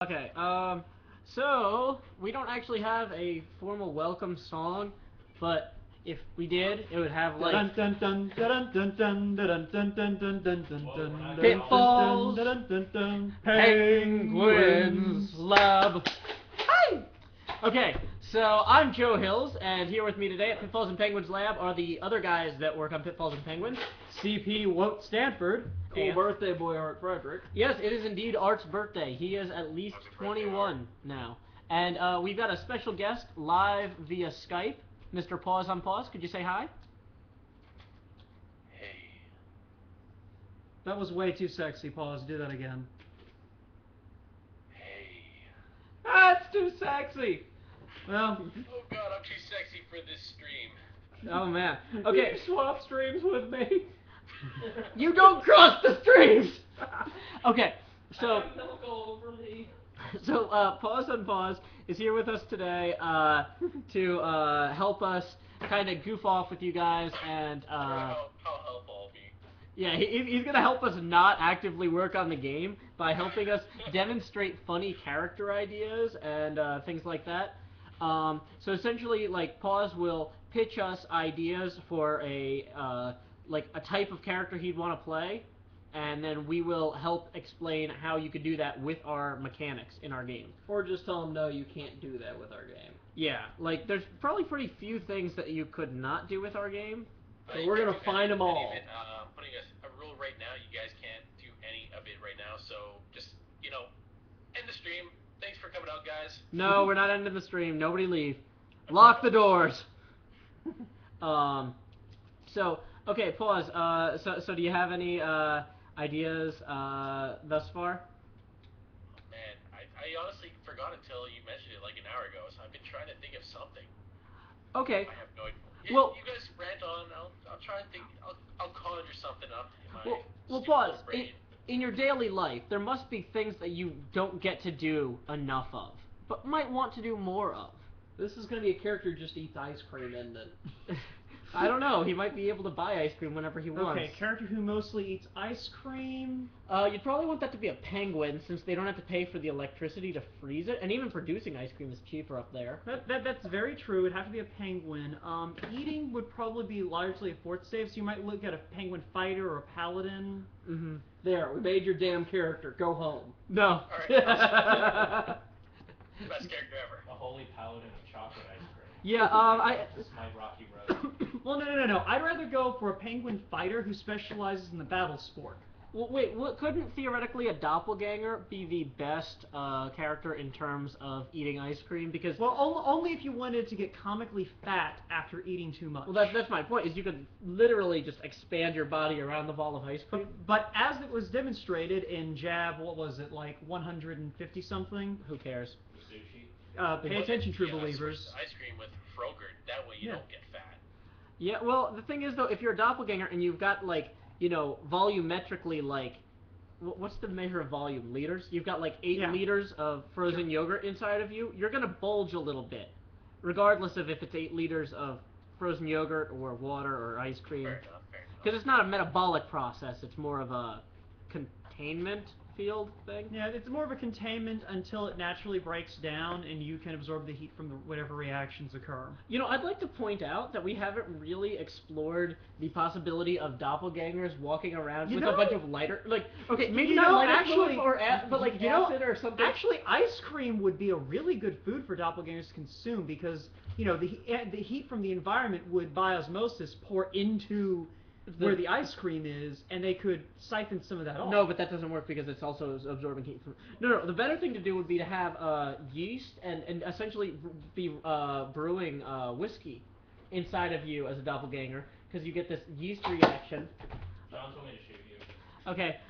Okay, so we don't actually have a formal welcome song, but if we did, it would have like Pitfalls, Penguins, Lab. Hi! Okay, so I'm Joe Hills, and here with me today at Pitfalls and Penguins Lab are the other guys that work on Pitfalls and Penguins. CP Wout Stanford. Cool birthday, boy, Art Frederick. Yes, it is indeed Art's birthday. He is at least 21 now. And we've got a special guest live via Skype, Mr. PauseUnpause. Could you say hi? Hey. That was way too sexy. Pause. Do that again. Hey. That's too sexy. Well. Oh god, I'm too sexy for this stream. Oh man. Okay. You swap streams with me. You don't cross the streams. Okay. So. Don't go over me. So PauseUnpause is here with us today to help us kind of goof off with you guys and. How helpful I'll be. Yeah, he's gonna help us not actively work on the game by helping us demonstrate funny character ideas and things like that. So essentially, like, Pause will pitch us ideas for a like a type of character he'd want to play, and then we will help explain how you could do that with our mechanics in our game. Or just tell him, no, you can't do that with our game. Yeah, like, there's probably pretty few things that you could not do with our game. So we're gonna find them all. Even, putting a rule right now, you guys can't do any of it right now, so just, end the stream. Thanks for coming out, guys. No, we're not ending the stream. Nobody leave. Lock the doors. So, okay, Pause. So do you have any ideas thus far? Man, I honestly forgot until you mentioned it like an hour ago, so I've been trying to think of something. Okay. I have no idea. Well, you guys rant on. I'll try and think. I'll conjure something up in my well, stupid Pause. little brain. In your daily life, there must be things that you don't get to do enough of, but might want to do more of. This is gonna be a character who just eats ice cream, and then. I don't know. He might be able to buy ice cream whenever he wants. Okay, character who mostly eats ice cream. You'd probably want that to be a penguin, since they don't have to pay for the electricity to freeze it, and even producing ice cream is cheaper up there. That's very true. It'd have to be a penguin. Eating would probably be largely a fourth save, so you might look at a penguin fighter or a paladin. Mm-hmm. There, we made your damn character. Go home. No. Alright, best character ever. A holy paladin of chocolate ice cream. Yeah, This is my rocky road. Well, no. I'd rather go for a penguin fighter who specializes in the battle sport. Well, wait, couldn't theoretically a doppelganger be the best character in terms of eating ice cream? Because Only if you wanted to get comically fat after eating too much. well, that's my point. Is you could literally just expand your body around the ball of ice cream. But as it was demonstrated in Jab, what was it, like 150 something? Who cares? Sushi. Pay attention, true Yeah, believers. switch ice cream with Frogurt. That way you Yeah. don't get fat. Yeah. Well, the thing is though, if you're a doppelganger and you've got like volumetrically like. What's the measure of volume? Liters? You've got like 8 liters of frozen yogurt inside of you. You're gonna bulge a little bit, regardless of if it's 8 liters of frozen yogurt or water or ice cream. Fair enough. Because it's not a metabolic process. It's more of a containment field thing. Yeah, it's more of a containment until it naturally breaks down and you can absorb the heat from whatever reactions occur. I'd like to point out that we haven't really explored the possibility of doppelgangers walking around with a bunch of lighter, like, okay, maybe not lighter fluid but like acid or something. Actually, ice cream would be a really good food for doppelgangers to consume because, the heat from the environment would, by osmosis, pour into where the ice cream is, and they could siphon some of that off. No, but that doesn't work because it's also absorbing heat from... No, the better thing to do would be to have yeast and essentially be brewing whiskey inside of you as a doppelganger, because you get this yeast reaction. John told me to shoot you. Okay,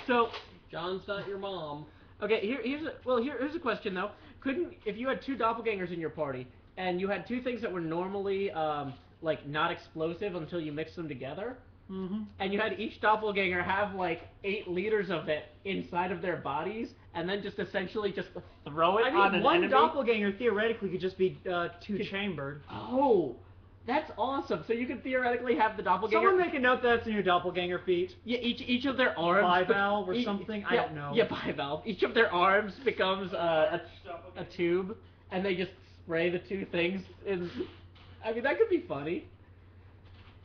so... John's not your mom. Okay, here's a question though. If you had 2 doppelgangers in your party, and you had 2 things that were normally, like, not explosive until you mix them together, and you had each doppelganger have, like, 8 liters of it inside of their bodies, and then just essentially just throw it on an one enemy. doppelganger theoretically could just be 2-chambered. Oh, That's awesome. So you could theoretically have the doppelganger. Someone make a note that's in your doppelganger feet. Yeah, each of their arms. Bivalve or something? I don't know. Yeah, bivalve. Each of their arms becomes a tube, and they just spray the two things in. I mean, that could be funny.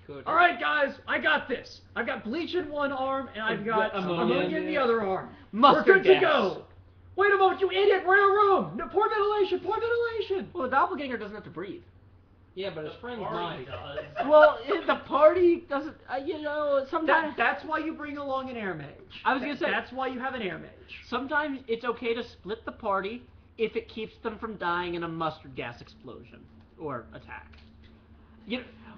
Good. All right, guys, I got this. I've got bleach in one arm, and I've got ammonia in the other arm. Mustard We're good gas. to go. Wait a moment, you idiot! We're in a room. No, poor ventilation. Poor ventilation. Well, the doppelganger doesn't have to breathe. Yeah, but his friends might. Well, the party doesn't. Sometimes. That's why you bring along an air mage. I was gonna say. That's why you have an air mage. Sometimes it's okay to split the party if it keeps them from dying in a mustard gas explosion or attack.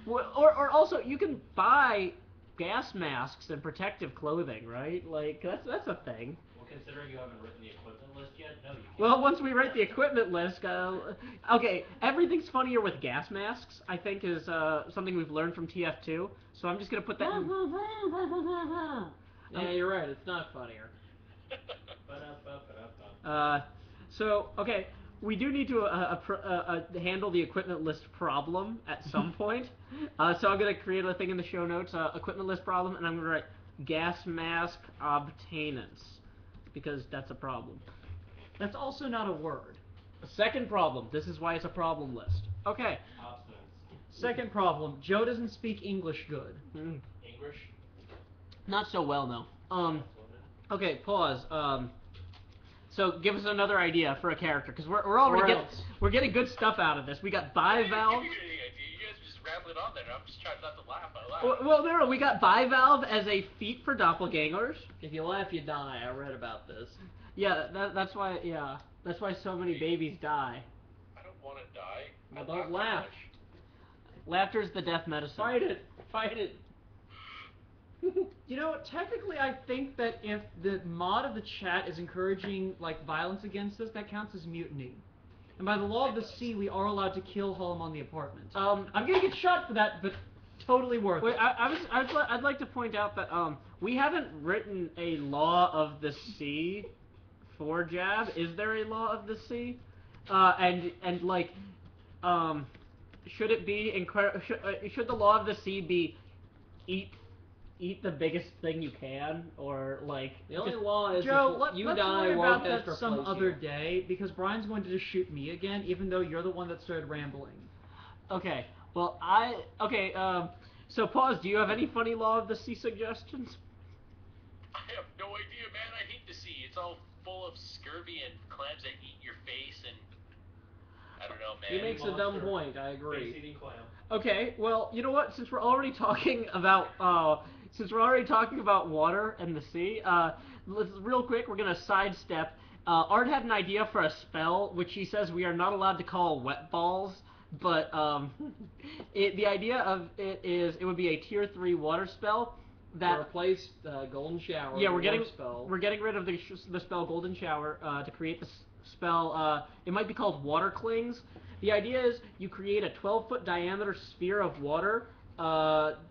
Or also you can buy gas masks and protective clothing, right? Like that's a thing. Well, considering you haven't written the equipment list yet, no, you can't. Well, once we write the equipment list, okay, everything's funnier with gas masks. I think is something we've learned from TF2. So I'm just gonna put that. Yeah, you're right. It's not funnier. So okay. We do need to handle the equipment list problem at some point. So I'm going to create a thing in the show notes, equipment list problem, and I'm going to write gas mask obtainance, because that's a problem. That's also not a word. Second problem. This is why it's a problem list. Okay. Second problem. Joe doesn't speak English good. English? Not so well, no. Okay, pause. So give us another idea for a character, because we're already getting good stuff out of this. We got bivalve. You guys just rambling on there. I'm just trying not to laugh out loud. Well, no, we got bivalve as a feat for doppelgangers. If you laugh, you die. I read about this. Yeah, that's why. Yeah, that's why so many babies die. I don't want to die. Well, don't laugh. Laughter's the death medicine. Fight it. Fight it. You know, technically, I think that if the mod of the chat is encouraging like violence against us, that counts as mutiny. And by the law of the sea, we are allowed to kill Hullum on the apartment. I'm gonna get shot for that, but totally worth it. I'd like to point out that we haven't written a law of the sea for Jab. Is there a law of the sea? Should it be should the law of the sea be eat the biggest thing you can, or like the only law is Joe, if you let's die, worry about Warcast that some replace other you. day, because Brian's going to just shoot me again, even though you're the one that started rambling. Okay. Well, so pause. Do you have any funny law of the sea suggestions? I have no idea, man. I hate the sea. It's all full of scurvy and clams that eat your face, and I don't know, man. He makes a dumb point. I agree. Face-eating clam. Okay. Well, you know what? Since we're already talking about water and the sea, real quick, we're gonna sidestep. Art had an idea for a spell, which he says we are not allowed to call wet balls, but the idea of it is it would be a tier 3 water spell that replace Golden Shower. Yeah, we're getting spell. We're getting rid of the spell Golden Shower to create the spell. It might be called Water Clings. The idea is you create a 12-foot diameter sphere of water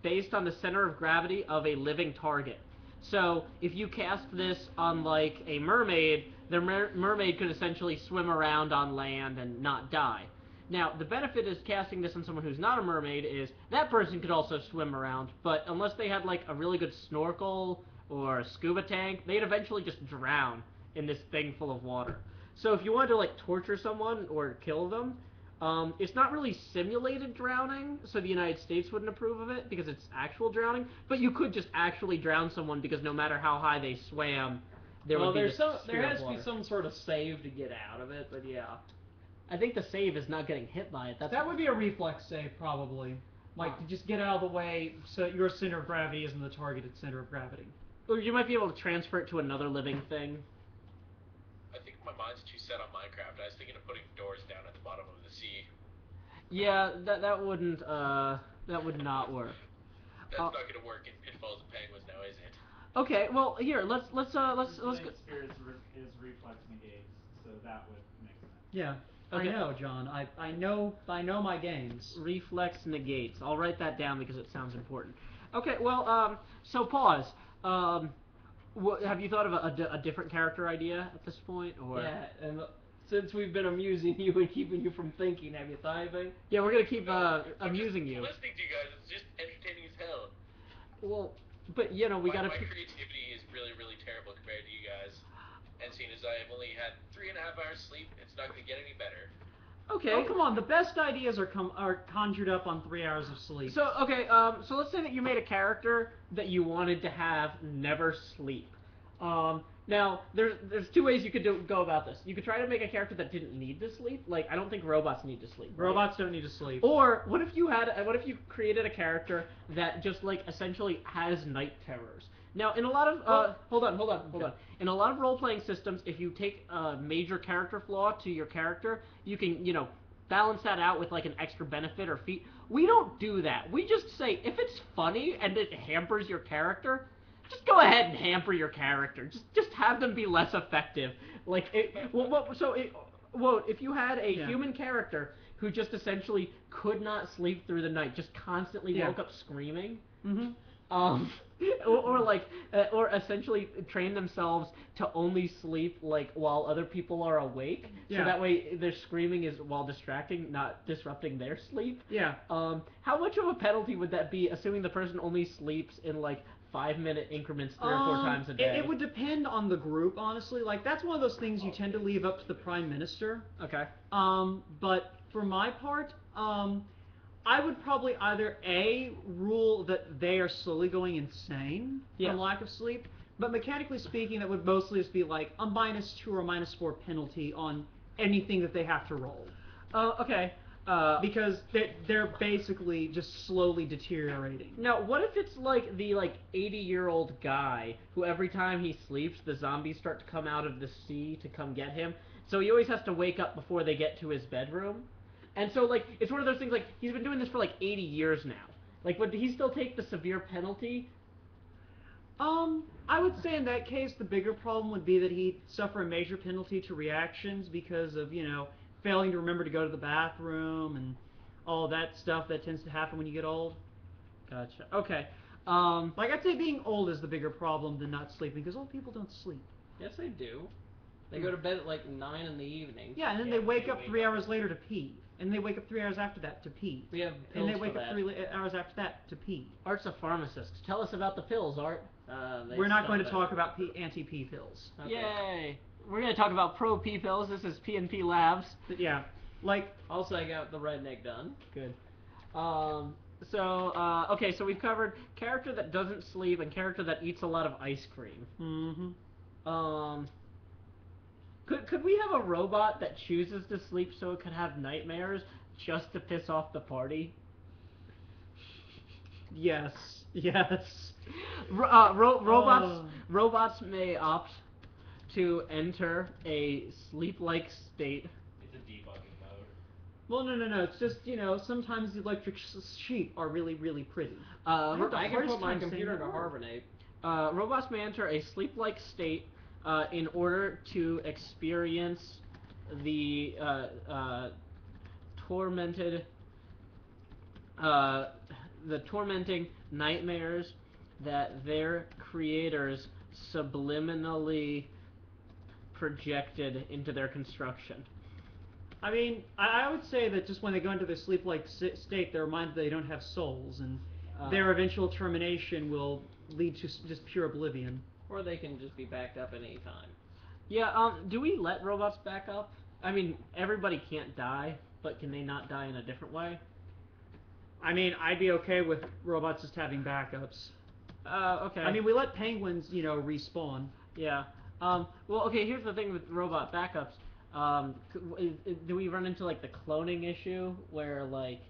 based on the center of gravity of a living target. So if you cast this on like a mermaid, the mermaid could essentially swim around on land and not die. Now, the benefit is casting this on someone who's not a mermaid is that person could also swim around, but unless they had like a really good snorkel or a scuba tank, they'd eventually just drown in this thing full of water. So if you wanted to like torture someone or kill them, it's not really simulated drowning, so the United States wouldn't approve of it because it's actual drowning, but you could just actually drown someone because no matter how high they swam, there would be this sphere there has of to be water. some sort of save to get out of it, but yeah. I think the save is not getting hit by it. That would be a reflex save, probably. Like, to just get out of the way so your center of gravity isn't the targeted center of gravity. Or you might be able to transfer it to another living thing. I think my mind's too set on Minecraft. I was thinking of putting doors down at the bottom of the sea. Yeah, that would not work. That's not gonna work in Pitfalls and Penguins now, is it? Okay, well here let's go. Sphere is reflex negates, so that would make sense. Yeah. Okay. I know, John. I know my games. Reflex negates. I'll write that down because it sounds important. Okay, well, so pause. Have you thought of a different character idea at this point, or? Yeah, and Since we've been amusing you and keeping you from thinking, have you thought anything? Yeah, we're gonna keep I'm amusing just you. listening to you guys, it's just entertaining as hell. Well, but you know we My gotta. creativity is really, really terrible compared to you guys. And seeing as I have only had 3.5 hours sleep, it's not going to get any better. Okay. Oh, come on. The best ideas are conjured up on 3 hours of sleep. So okay, so let's say that you made a character that you wanted to have never sleep. Now there's two ways you could go about this. You could try to make a character that didn't need to sleep. Like I don't think robots need to sleep. Right? Robots don't need to sleep. Or what if you created a character that just like essentially has night terrors? Now in a lot of hold on. In a lot of role-playing systems, if you take a major character flaw to your character, you can balance that out with like an extra benefit or feat. We don't do that. We just say if it's funny and it hampers your character, just go ahead and hamper your character. Just have them be less effective. Like if you had a human character who just essentially could not sleep through the night, just constantly woke up screaming. Or essentially train themselves to only sleep like while other people are awake, so that way their screaming is while distracting, not disrupting their sleep. Yeah. How much of a penalty would that be, assuming the person only sleeps in like 5-minute increments 3 or 4 times a day? It would depend on the group, honestly. Like that's one of those things you tend to leave up to the Prime Minister. Okay. But for my part, I would probably either A, rule that they are slowly going insane from lack of sleep, but mechanically speaking, that would mostly just be like a -2 or -4 penalty on anything that they have to roll. Okay. Because they're basically just slowly deteriorating. Now, what if it's like the 80-year-old guy who every time he sleeps, the zombies start to come out of the sea to come get him, so he always has to wake up before they get to his bedroom? And so, like, it's one of those things, like, he's been doing this for, like, 80 years now. Like, would he still take the severe penalty? I would say in that case, the bigger problem would be that he'd suffer a major penalty to reactions because of, failing to remember to go to the bathroom and all that stuff that tends to happen when you get old. Gotcha. Okay. Like, I'd say being old is the bigger problem than not sleeping, because old people don't sleep. Yes, they do. They go to bed at like 9 in the evening. Yeah, and then they wake up 3 hours later to pee. And they wake up 3 hours after that to pee. We have pills and they wake for up that. 3 hours after that to pee. Art's a pharmacist. Tell us about the pills, Art. We're not going to talk about anti-pee pills. Okay. Yay! We're going to talk about pro-pee pills. This is P&P Labs. But yeah, like... Also, I got the redneck done. Good. Okay, so we've covered character that doesn't sleep and character that eats a lot of ice cream. Mm-hmm. Could we have a robot that chooses to sleep so it could have nightmares just to piss off the party? Yes. Yes. Robots may opt to enter a sleep-like state. It's a debugging mode. Well, no. It's just, sometimes the electric sheep are really, really pretty. I can put my computer to hibernate. Robots may enter a sleep-like state in order to experience the tormenting nightmares that their creators subliminally projected into their construction. I mean, I would say that just when they go into their sleep-like state, they're reminded they don't have souls, and their eventual termination will lead to just pure oblivion. Or they can just be backed up at any time. Yeah, do we let robots back up? I mean, everybody can't die, but can they not die in a different way? I mean, I'd be okay with robots just having backups. Okay. I mean, we let penguins, respawn. Yeah. Well, okay, here's the thing with robot backups. Do we run into, like, the cloning issue, where, like,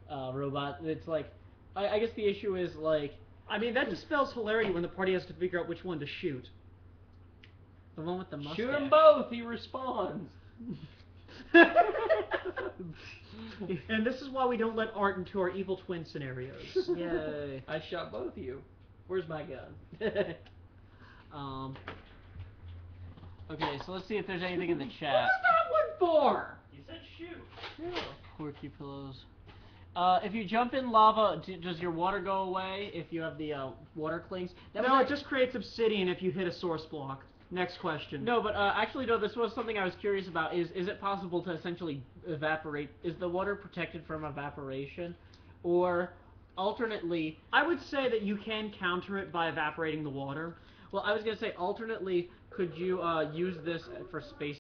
it's like... I guess the issue is, like... I mean, that just spells hilarity when the party has to figure out which one to shoot. The one with the mustache. Shoot them both, he responds. And this is why we don't let Art into our evil twin scenarios. Yay. I shot both of you. Where's my gun? Okay, so let's see if there's anything in the chat. What's that one for? You said shoot. Yeah. Quirky pillows. If you jump in lava, does your water go away if you have the water clings? No, it just creates obsidian if you hit a source block. Next question. No, but actually, no. This was something I was curious about. Is it possible to essentially evaporate? Is the water protected from evaporation, or alternately? I would say that you can counter it by evaporating the water. Well, I was gonna say alternately. Could you use this for space